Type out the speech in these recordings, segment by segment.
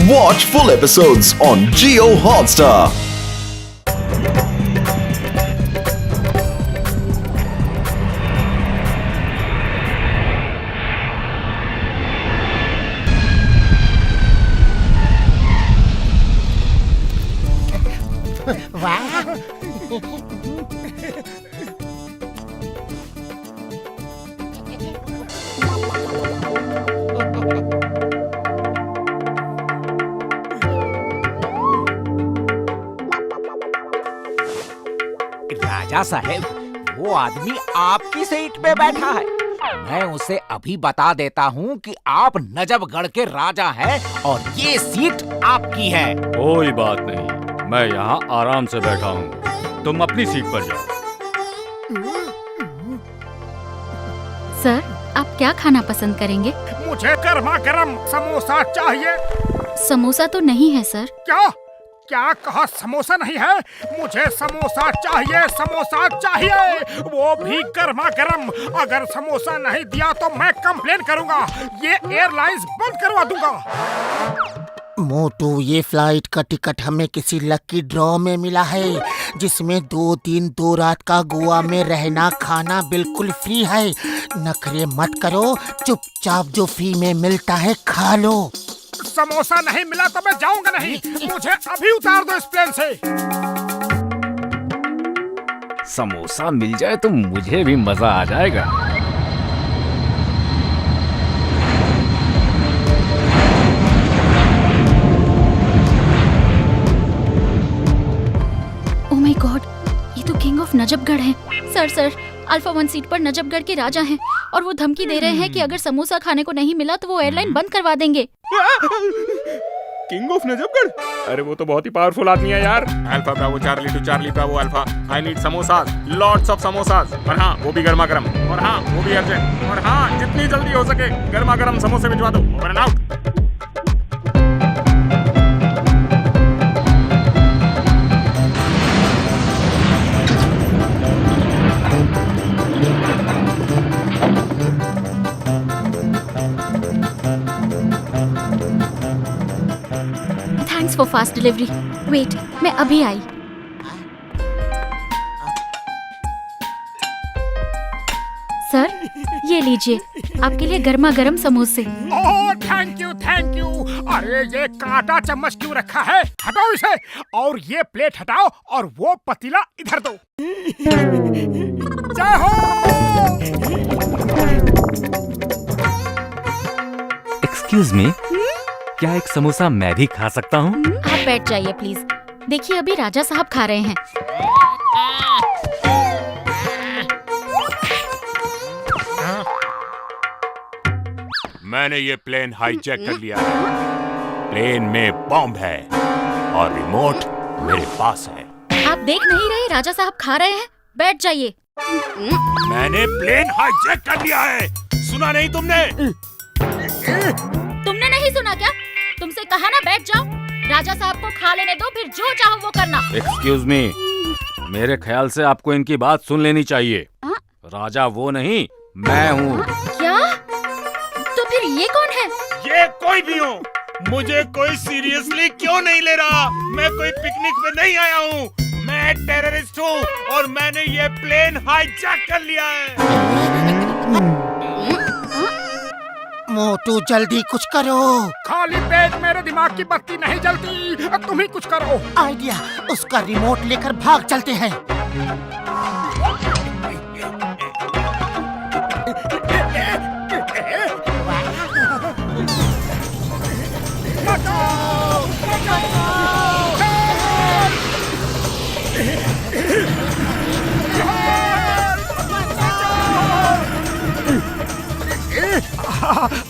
Watch full episodes on Jio Hotstar. राजा साहब, वो आदमी आपकी सीट पे बैठा है। मैं उसे अभी बता देता हूँ कि आप नजफगढ़ के राजा हैं और ये सीट आपकी है। कोई बात नहीं, मैं यहाँ आराम से बैठा हूँ, तुम अपनी सीट पर जाओ। सर, आप क्या खाना पसंद करेंगे? मुझे गर्मा गर्म समोसा चाहिए। समोसा तो नहीं है सर। क्या क्या कहा? समोसा नहीं है? मुझे समोसा चाहिए, समोसा चाहिए, वो भी गर्मा गर्म। अगर समोसा नहीं दिया तो मैं कंप्लेन करूंगा, ये एयरलाइंस बंद करवा दूंगा। मोटू, ये फ्लाइट का टिकट हमें किसी लकी ड्रॉ में मिला है, जिसमें 2 दिन 2 रात का गोवा में रहना खाना बिल्कुल फ्री है। नखरे मत करो, चुपचाप जो फ्री में मिलता है खा लो। समोसा नहीं मिला तो मैं जाऊंगा नहीं। मुझे अभी उतार दो इस प्लेन से। समोसा मिल जाए तो मुझे भी मजा आ जाएगा। ओह माय गॉड, ये तो किंग ऑफ नजफगढ़ है। सर, अल्फा 1 सीट पर नजफगढ़ के राजा हैं और वो धमकी दे रहे हैं कि अगर समोसा खाने को नहीं मिला तो वो एयरलाइन बंद करवा देंगे। King of Najafgarh? अरे वो तो बहुत ही पावरफुल आदमी है यार। Alpha bravo charlie two charlie bravo alpha, I need samosas, lots of samosas. और हाँ, वो भी गर्मा गर्म। और हाँ, वो भी अर्जेंट। और हाँ, जितनी जल्दी हो सके गर्मा गर्म समोसे भिजवा दो। Over and out. Thanks for fast delivery. Wait, मैं अभी आई। सर, ये लीजिए, आपके लिए गर्मा गर्म समोसे। ओह, थैंक यू थैंक यू। अरे ये कांटा चम्मच क्यों रखा है? हटाओ इसे। और ये प्लेट हटाओ और वो पतीला इधर दो। जय हो। एक्सक्यूज मी, क्या एक समोसा मैं भी खा सकता हूँ? आप बैठ जाइए प्लीज। देखिए, अभी राजा साहब खा रहे हैं। मैंने ये प्लेन हाईजैक कर लिया है। प्लेन में बॉम्ब है और रिमोट मेरे पास है। आप देख नहीं रहे राजा साहब खा रहे हैं? बैठ जाइए। मैंने प्लेन हाईजैक कर लिया है, सुना नहीं तुमने? तुमने नहीं सुना क्या? तुमसे कहा ना बैठ जाओ। राजा साहब को खा लेने दो, फिर जो चाहो वो करना। एक्सक्यूज मी, मेरे ख्याल से आपको इनकी बात सुन लेनी चाहिए। राजा वो नहीं, मैं हूँ। क्या? तो फिर ये कौन है? ये कोई भी हो, मुझे कोई सीरियसली क्यों नहीं ले रहा? मैं कोई पिकनिक पे नहीं आया हूँ, मैं टेररिस्ट हूँ और मैंने ये प्लेन हाईजैक कर लिया है। मोटू, जल्दी कुछ करो। खाली पेट मेरे दिमाग की बत्ती नहीं जलती। अब तुम ही कुछ करो। आइडिया, उसका रिमोट लेकर भाग चलते हैं।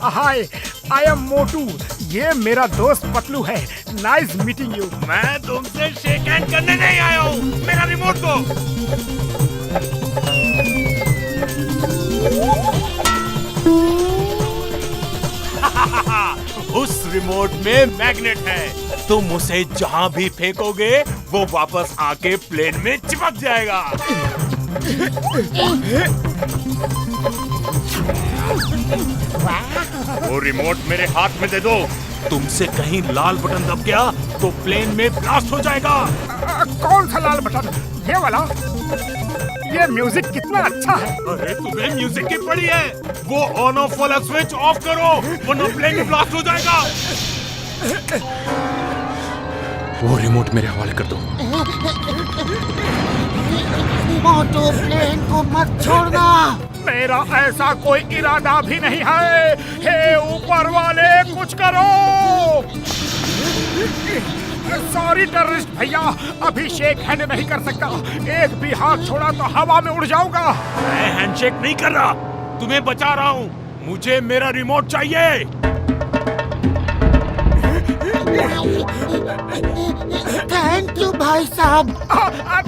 हाय, आई एम मोटू। ये मेरा दोस्त पतलू है। Nice meeting you. मैं तुमसे शेक हैंड करने नहीं आया हूँ, मेरा रिमोट दो। उस रिमोट में मैग्नेट है, तुम उसे जहाँ भी फेंकोगे वो वापस आके प्लेन में चिपक जाएगा। वो रिमोट मेरे हाथ में दे दो, तुमसे कहीं लाल बटन दब गया तो प्लेन में ब्लास्ट हो जाएगा। कौन सा लाल बटन? ये वाला? ये म्यूजिक कितना अच्छा है। अरे तुम्हें म्यूजिक की पड़ी है। वो ऑन ऑफ वाला स्विच ऑफ करो वरना प्लेन में ब्लास्ट हो जाएगा। वो रिमोट मेरे हवाले कर दो। मोटू प्लेन को मत छोड़ना। मेरा ऐसा कोई इरादा भी नहीं है। हे ऊपर वाले कुछ करो। सॉरी टेररिस्ट भैया, अभी शेक हैंड नहीं कर सकता। एक भी हाथ छोड़ा तो हवा में उड़ जाऊंगा। मैं हैंडशेक नहीं कर रहा, तुम्हें बचा रहा हूँ। मुझे मेरा रिमोट चाहिए। थैंक यू भाई साहब।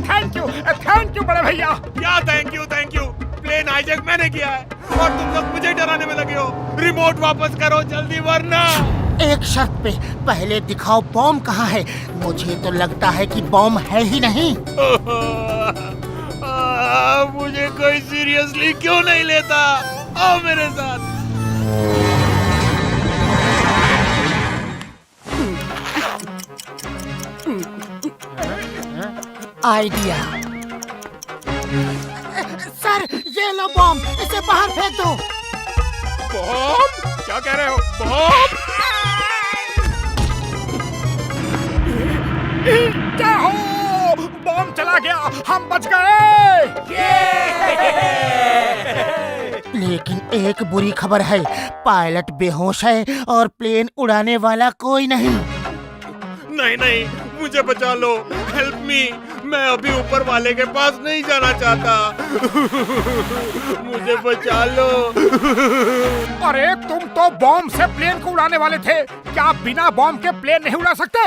थैंक यू बड़े भैया। क्या थैंक यू? प्लेन हाईजैक मैंने किया है और तुम लोग मुझे डराने में लगे हो। रिमोट वापस करो जल्दी वरना। एक शर्त पे, पहले दिखाओ बॉम्ब कहाँ है। मुझे तो लगता है कि बॉम्ब है ही नहीं। मुझे कोई सीरियसली क्यों नहीं लेता? आओ मेरे साथ। आइडिया। सर ये लो बॉम्ब, इसे बाहर फेंक दो। बॉम्ब? क्या कह रहे हो? बॉम्ब? क्या हो? बॉम्ब चला गया, हम बच गए। लेकिन एक बुरी खबर है, पायलट बेहोश है और प्लेन उड़ाने वाला कोई नहीं। नहीं, मुझे बचा लो। Help me. मैं अभी ऊपर वाले के पास नहीं जाना चाहता। मुझे बचा लो। अरे तुम तो बॉम्ब से प्लेन को उड़ाने वाले थे। क्या बिना बॉम्ब के प्लेन नहीं उड़ा सकते?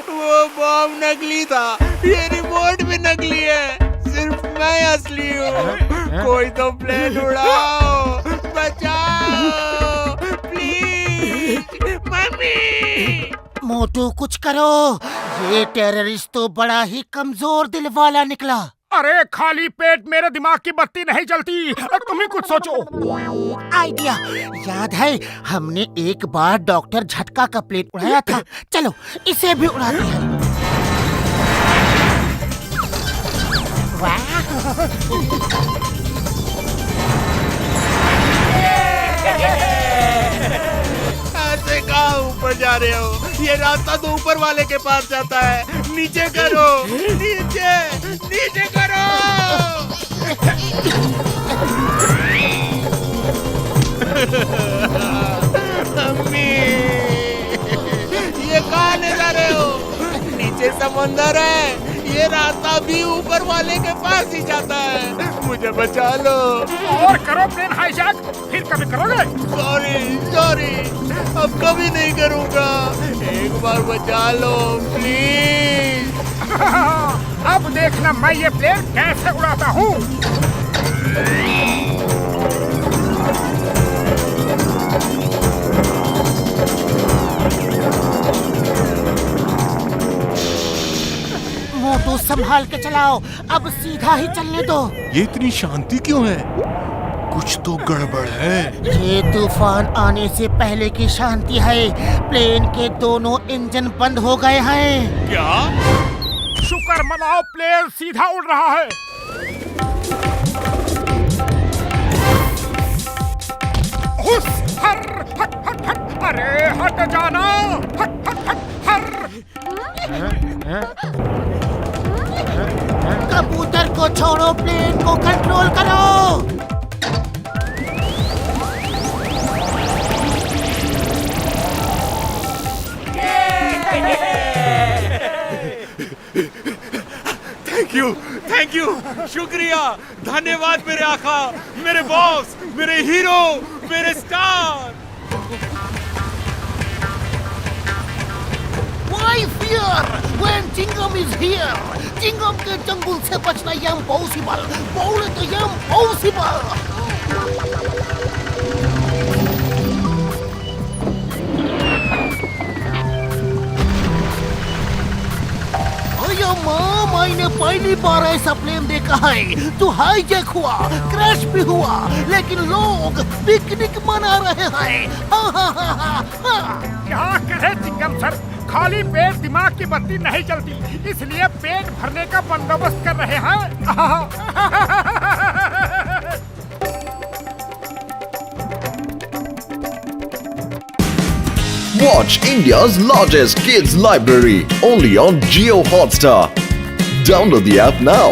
वो बॉम्ब नकली था, ये रिमोट भी नकली है। सिर्फ मैं असली हूँ। कोई तो प्लेन उड़ाओ, बचाओ प्लीज। मम्मी। मोटू कुछ करो, ये टेररिस्ट तो बड़ा ही कमजोर दिल वाला निकला। अरे खाली पेट मेरे दिमाग की बत्ती नहीं जलती। तुम ही कुछ सोचो। आइडिया याद है, हमने एक बार डॉक्टर झटका का प्लेन उड़ाया था। चलो इसे भी उड़ाते हैं। ऐसे कहाँ ऊपर जा रहे हो? ये रास्ता तो ऊपर वाले के पास जाता है। नीचे करो, नीचे करो। अम्मी, ये कहाँ ले जा रहे हो? नीचे समंदर है। ये रास्ता भी ऊपर वाले के पास ही जाता है। मुझे बचा लो। और करो प्लेन हाईजैक, फिर कभी करोगे? सॉरी, अब कभी नहीं करूँगा। एक बार बचा लो प्लीज। अब देखना मैं ये प्लेन कैसे उड़ाता हूँ। मोटू संभाल के चलाओ, अब सीधा ही चलने दो। ये इतनी शांति क्यों है? कुछ तो गड़बड़ है। ये तूफान आने से पहले की शांति है। प्लेन के दोनों इंजन बंद हो गए हैं। क्या? शुक्र मनाओ, प्लेन सीधा उड़ रहा है। हुस, हर, हट, हट, हट, अरे हट जाना। हट, हट, हट, हर। कबूतर को छोड़ो, प्लेन को कंट्रोल करो। थैंक यू, शुक्रिया, धन्यवाद मेरे आका, मेरे बॉस, मेरे हीरो, मेरे star. Why fear when Chingam is here? Chingam के जंगल से बचना ये impossible, बोले तो ये impossible। अरे माँ, मैंने पहली बार ऐसा प्लेन देखा है जो हाईजैक हुआ, क्रैश भी हुआ, लेकिन लोग पिकनिक मना रहे हैं। क्या करे चिंगम सर, खाली पेट दिमाग की बत्ती नहीं चलती, इसलिए पेट भरने का बंदोबस्त कर रहे हैं। Watch India's largest kids library only on Jio Hotstar. Download the app now.